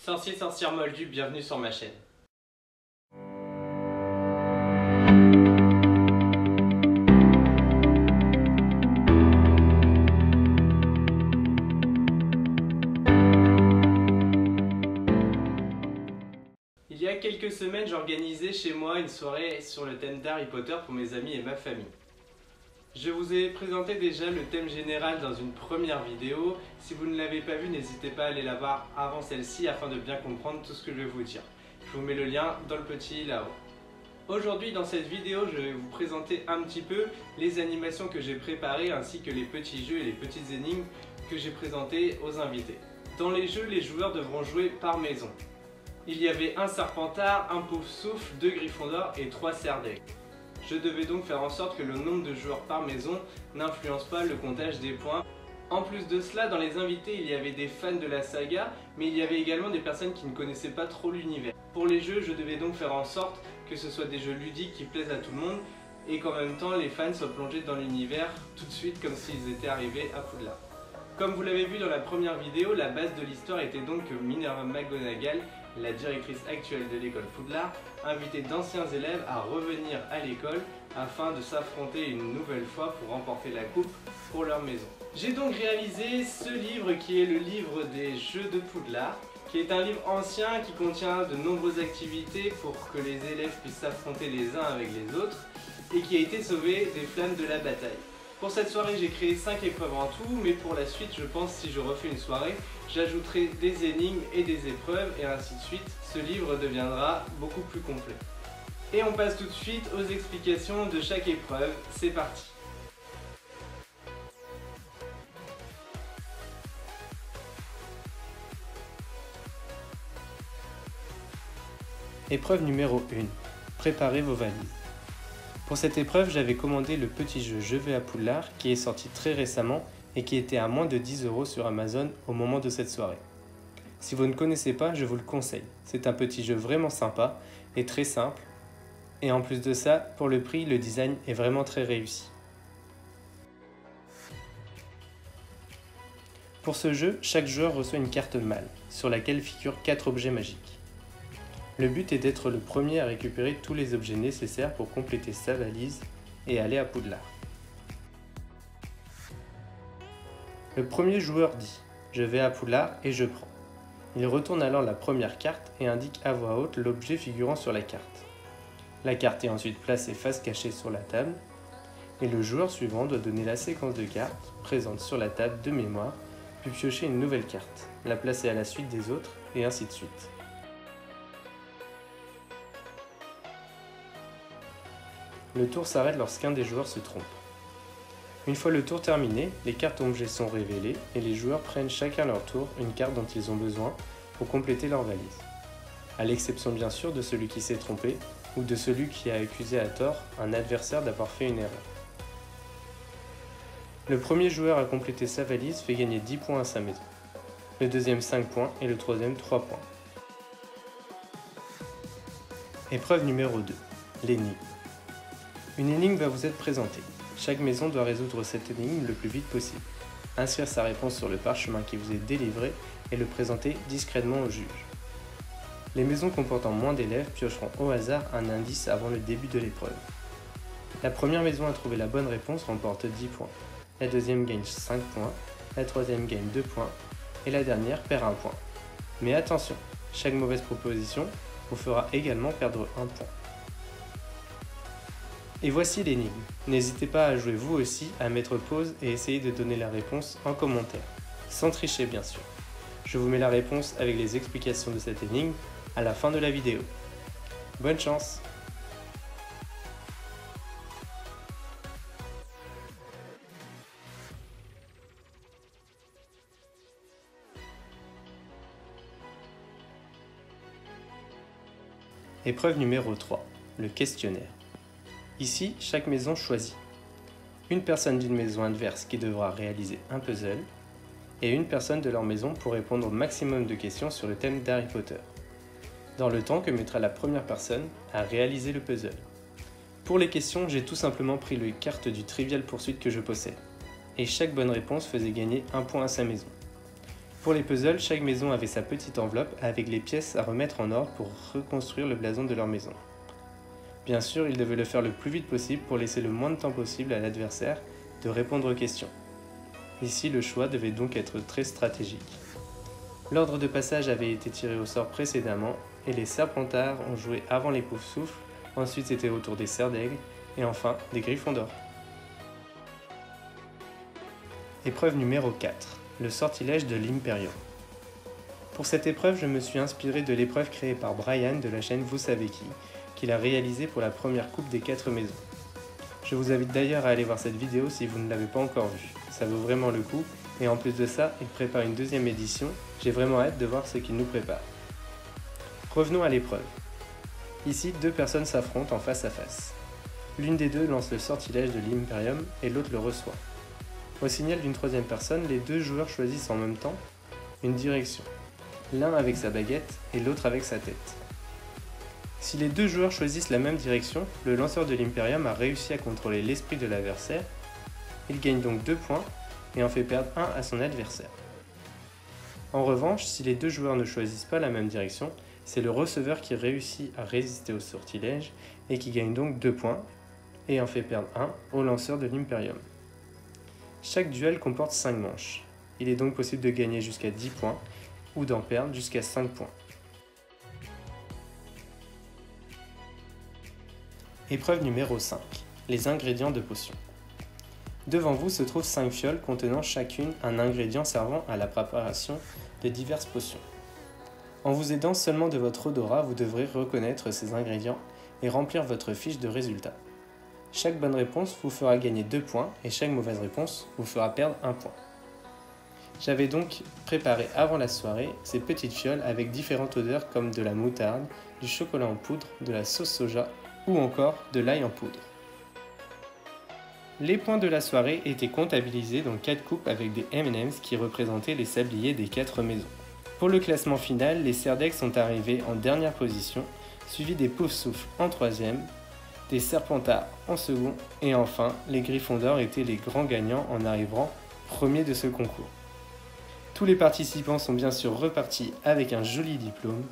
Sorcier, sorcière moldue, bienvenue sur ma chaîne. Il y a quelques semaines, j'organisais chez moi une soirée sur le thème d'Harry Potter pour mes amis et ma famille. Je vous ai présenté déjà le thème général dans une première vidéo. Si vous ne l'avez pas vu, n'hésitez pas à aller la voir avant celle-ci afin de bien comprendre tout ce que je vais vous dire. Je vous mets le lien dans le petit là-haut. Aujourd'hui, dans cette vidéo, je vais vous présenter un petit peu les animations que j'ai préparées ainsi que les petits jeux et les petites énigmes que j'ai présentées aux invités. Dans les jeux, les joueurs devront jouer par maison. Il y avait un Serpentard, un Poufsouffle, 2 Gryffondors et 3 Serdaigle. Je devais donc faire en sorte que le nombre de joueurs par maison n'influence pas le comptage des points. En plus de cela, dans les invités, il y avait des fans de la saga, mais il y avait également des personnes qui ne connaissaient pas trop l'univers. Pour les jeux, je devais donc faire en sorte que ce soit des jeux ludiques qui plaisent à tout le monde et qu'en même temps les fans soient plongés dans l'univers tout de suite comme s'ils étaient arrivés à Poudlard. Comme vous l'avez vu dans la première vidéo, la base de l'histoire était donc que Minerva McGonagall, la directrice actuelle de l'école Poudlard, invitait d'anciens élèves à revenir à l'école afin de s'affronter une nouvelle fois pour remporter la coupe pour leur maison. J'ai donc réalisé ce livre qui est le livre des jeux de Poudlard, qui est un livre ancien qui contient de nombreuses activités pour que les élèves puissent s'affronter les uns avec les autres et qui a été sauvé des flammes de la bataille. Pour cette soirée, j'ai créé 5 épreuves en tout, mais pour la suite, je pense si je refais une soirée, j'ajouterai des énigmes et des épreuves et ainsi de suite. Ce livre deviendra beaucoup plus complet. Et on passe tout de suite aux explications de chaque épreuve. C'est parti! Épreuve numéro 1. Préparez vos valises. Pour cette épreuve, j'avais commandé le petit jeu Je vais à Poudlard qui est sorti très récemment et qui était à moins de 10 € sur Amazon au moment de cette soirée. Si vous ne connaissez pas, je vous le conseille. C'est un petit jeu vraiment sympa et très simple. Et en plus de ça, pour le prix, le design est vraiment très réussi. Pour ce jeu, chaque joueur reçoit une carte mâle, sur laquelle figurent 4 objets magiques. Le but est d'être le premier à récupérer tous les objets nécessaires pour compléter sa valise et aller à Poudlard. Le premier joueur dit « Je vais à Poudlard et je prends ». Il retourne alors la première carte et indique à voix haute l'objet figurant sur la carte. La carte est ensuite placée face cachée sur la table et le joueur suivant doit donner la séquence de cartes présentes sur la table de mémoire, puis piocher une nouvelle carte, la placer à la suite des autres et ainsi de suite. Le tour s'arrête lorsqu'un des joueurs se trompe. Une fois le tour terminé, les cartes objets sont révélées et les joueurs prennent chacun leur tour une carte dont ils ont besoin pour compléter leur valise. À l'exception bien sûr de celui qui s'est trompé ou de celui qui a accusé à tort un adversaire d'avoir fait une erreur. Le premier joueur à compléter sa valise fait gagner 10 points à sa maison, le deuxième 5 points et le troisième 3 points. Épreuve numéro 2, l'énigme. Une énigme va vous être présentée. Chaque maison doit résoudre cette énigme le plus vite possible, inscrire sa réponse sur le parchemin qui vous est délivré et le présenter discrètement au juge. Les maisons comportant moins d'élèves piocheront au hasard un indice avant le début de l'épreuve. La première maison à trouver la bonne réponse remporte 10 points, la deuxième gagne 5 points, la troisième gagne 2 points et la dernière perd 1 point. Mais attention, chaque mauvaise proposition vous fera également perdre 1 point. Et voici l'énigme. N'hésitez pas à jouer vous aussi, à mettre pause et essayer de donner la réponse en commentaire. Sans tricher bien sûr. Je vous mets la réponse avec les explications de cette énigme à la fin de la vidéo. Bonne chance! Épreuve numéro 3. Le questionnaire. Ici, chaque maison choisit une personne d'une maison adverse qui devra réaliser un puzzle et une personne de leur maison pour répondre au maximum de questions sur le thème d'Harry Potter, dans le temps que mettra la première personne à réaliser le puzzle. Pour les questions, j'ai tout simplement pris les cartes du Trivial Pursuit que je possède, et chaque bonne réponse faisait gagner 1 point à sa maison. Pour les puzzles, chaque maison avait sa petite enveloppe avec les pièces à remettre en ordre pour reconstruire le blason de leur maison. Bien sûr, ils devaient le faire le plus vite possible pour laisser le moins de temps possible à l'adversaire de répondre aux questions. Ici, le choix devait donc être très stratégique. L'ordre de passage avait été tiré au sort précédemment et les Serpentards ont joué avant les Poufsouffles, ensuite c'était au tour des Serres d'Aigle et enfin des Griffons d'Or. Épreuve numéro 4. Le sortilège de l'Imperium. Pour cette épreuve, je me suis inspiré de l'épreuve créée par Brian de la chaîne Vous savez qui, qu'il a réalisée pour la première coupe des 4 maisons. Je vous invite d'ailleurs à aller voir cette vidéo si vous ne l'avez pas encore vue, ça vaut vraiment le coup, et en plus de ça, il prépare une deuxième édition, j'ai vraiment hâte de voir ce qu'il nous prépare. Revenons à l'épreuve. Ici, 2 personnes s'affrontent en face à face. L'une des deux lance le sortilège de l'Imperium et l'autre le reçoit. Au signal d'une troisième personne, les 2 joueurs choisissent en même temps une direction, l'un avec sa baguette et l'autre avec sa tête. Si les 2 joueurs choisissent la même direction, le lanceur de l'Imperium a réussi à contrôler l'esprit de l'adversaire, il gagne donc 2 points et en fait perdre 1 à son adversaire. En revanche, si les 2 joueurs ne choisissent pas la même direction, c'est le receveur qui réussit à résister au sortilège et qui gagne donc 2 points et en fait perdre 1 au lanceur de l'Imperium. Chaque duel comporte 5 manches. Il est donc possible de gagner jusqu'à 10 points ou d'en perdre jusqu'à 5 points. Épreuve numéro 5. Les ingrédients de potions. Devant vous se trouvent 5 fioles contenant chacune un ingrédient servant à la préparation de diverses potions. En vous aidant seulement de votre odorat, vous devrez reconnaître ces ingrédients et remplir votre fiche de résultats. Chaque bonne réponse vous fera gagner 2 points et chaque mauvaise réponse vous fera perdre 1 point. J'avais donc préparé avant la soirée ces petites fioles avec différentes odeurs comme de la moutarde, du chocolat en poudre, de la sauce soja ou encore de l'ail en poudre. Les points de la soirée étaient comptabilisés dans 4 coupes avec des M&M's qui représentaient les sabliers des 4 maisons. Pour le classement final, les Serres d'Aigle sont arrivés en dernière position, suivis des Poufsouffles en 3e, des Serpentards en second et enfin les Griffons d'Or étaient les grands gagnants en arrivant premiers de ce concours. Tous les participants sont bien sûr repartis avec un joli diplôme,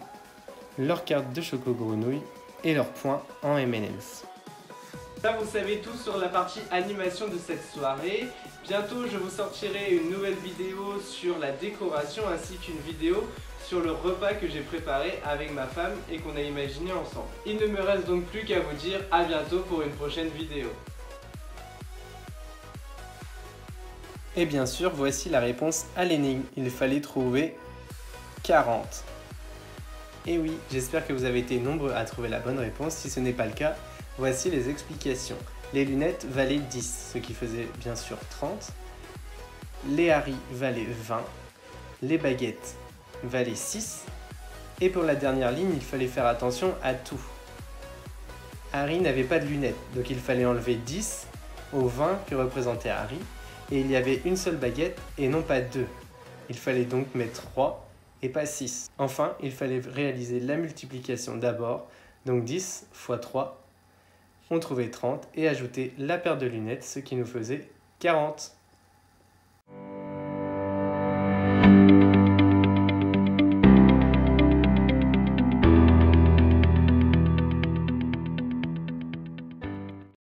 leur carte de choco-grenouille et leurs points en M&M's. Ça, vous savez tout sur la partie animation de cette soirée. Bientôt, je vous sortirai une nouvelle vidéo sur la décoration ainsi qu'une vidéo sur le repas que j'ai préparé avec ma femme et qu'on a imaginé ensemble. Il ne me reste donc plus qu'à vous dire à bientôt pour une prochaine vidéo. Et bien sûr, voici la réponse à l'énigme. Il fallait trouver 40. Et oui, j'espère que vous avez été nombreux à trouver la bonne réponse. Si ce n'est pas le cas, voici les explications. Les lunettes valaient 10, ce qui faisait bien sûr 30. Les haris valaient 20. Les baguettes valaient 6. Et pour la dernière ligne, il fallait faire attention à tout. Harry n'avait pas de lunettes, donc il fallait enlever 10 aux 20 que représentait Harry. Et il y avait une seule baguette et non pas 2. Il fallait donc mettre 3 et pas 6. Enfin, il fallait réaliser la multiplication d'abord, donc 10 x 3. On trouvait 30 et ajouter la paire de lunettes, ce qui nous faisait 40.